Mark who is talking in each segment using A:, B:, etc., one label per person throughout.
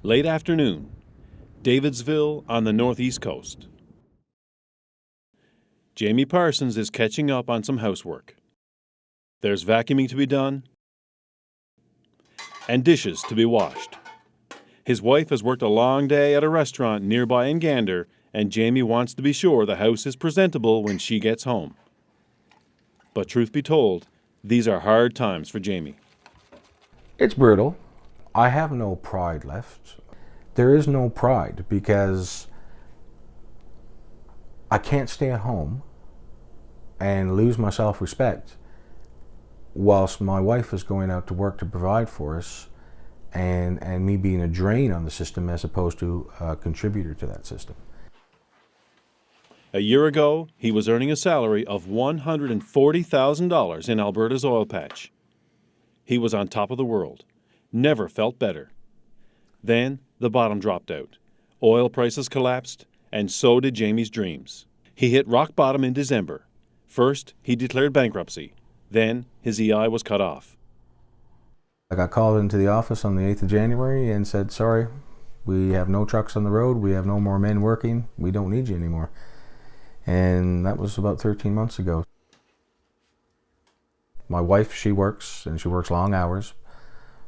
A: Late afternoon, Davidsville on the northeast coast. Jamie Parsons is catching up on some housework. There's vacuuming to be done and dishes to be washed. His wife has worked a long day at a restaurant nearby in Gander, and Jamie wants to be sure the house is presentable when she gets home. But truth be told, these are hard times for Jamie.
B: It's brutal. I have no pride left. There is no pride because I can't stay at home and lose my self-respect whilst my wife is going out to work to provide for us, and me being a drain on the system as opposed to a contributor to that system.
A: A year ago, he was earning a salary of $140,000 in Alberta's oil patch. He was on top of the world. Never felt better. Then the bottom dropped out. Oil prices collapsed, and so did Jamie's dreams. He hit rock bottom in December. First, he declared bankruptcy. Then his EI was cut off.
B: I got called into the office on the 8th of January and said, sorry, we have no trucks on the road, we have no more men working, we don't need you anymore. And that was about 13 months ago. My wife, she works, and she works long hours.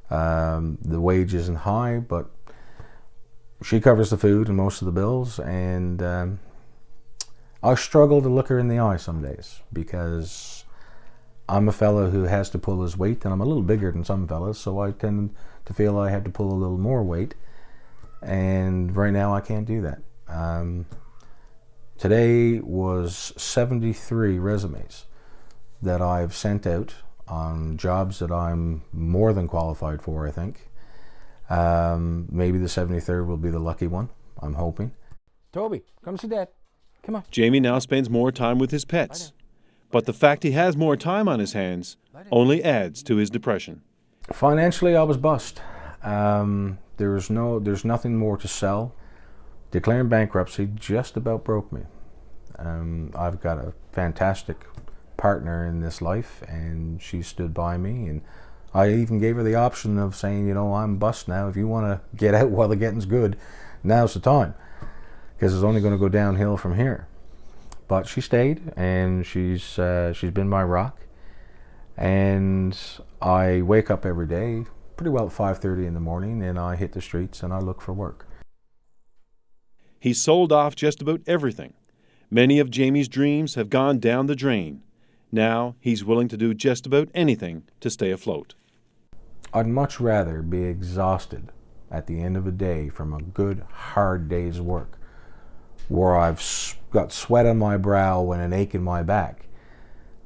B: The wage isn't high, but she covers the food and most of the bills, and I struggle to look her in the eye some days because I'm a fellow who has to pull his weight, and I'm a little bigger than some fellas, so I tend to feel I have to pull a little more weight, and right now I can't do that. Today was 73 resumes that I've sent out on jobs that I'm more than qualified for, I think. Maybe the 73rd will be the lucky one, I'm hoping.
C: Toby, come see Dad. Come on.
A: Jamie now spends more time with his pets. But the fact he has more time on his hands only adds to his depression.
B: Financially, I was bust. There's nothing more to sell. Declaring bankruptcy just about broke me. I've got a fantastic partner in this life, and she stood by me, and I even gave her the option of saying, you know, I'm bust now. If you want to get out while the getting's good, now's the time, because it's only going to go downhill from here. But she stayed, and she's been my rock. And I wake up every day pretty well at 5:30 in the morning, and I hit the streets and I look for work.
A: He's sold off just about everything. Many of Jamie's dreams have gone down the drain. Now he's willing to do just about anything to stay afloat.
B: I'd much rather be exhausted at the end of a day from a good, hard day's work, where I've got sweat on my brow and an ache in my back,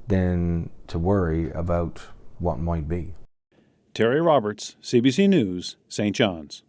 B: than to worry about what might be.
A: Terry Roberts, CBC News, St. John's.